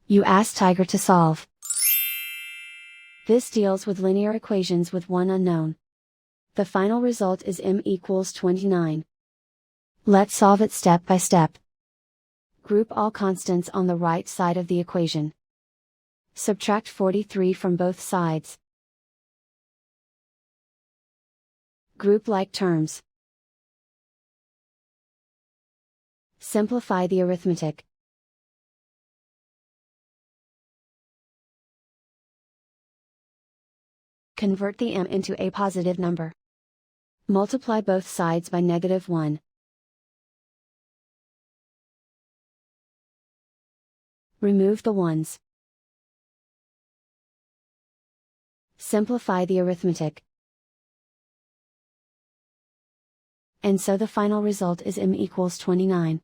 You ask Tiger to solve. This deals with linear equations with one unknown. The final result is m equals 29. Let's solve it step by step. Group all constants on the right side of the equation. Subtract 43 from both sides. Group like terms. Simplify the arithmetic. Convert the m into a positive number. Multiply both sides by -1. Remove the ones. Simplify the arithmetic. And so the final result is m equals 29.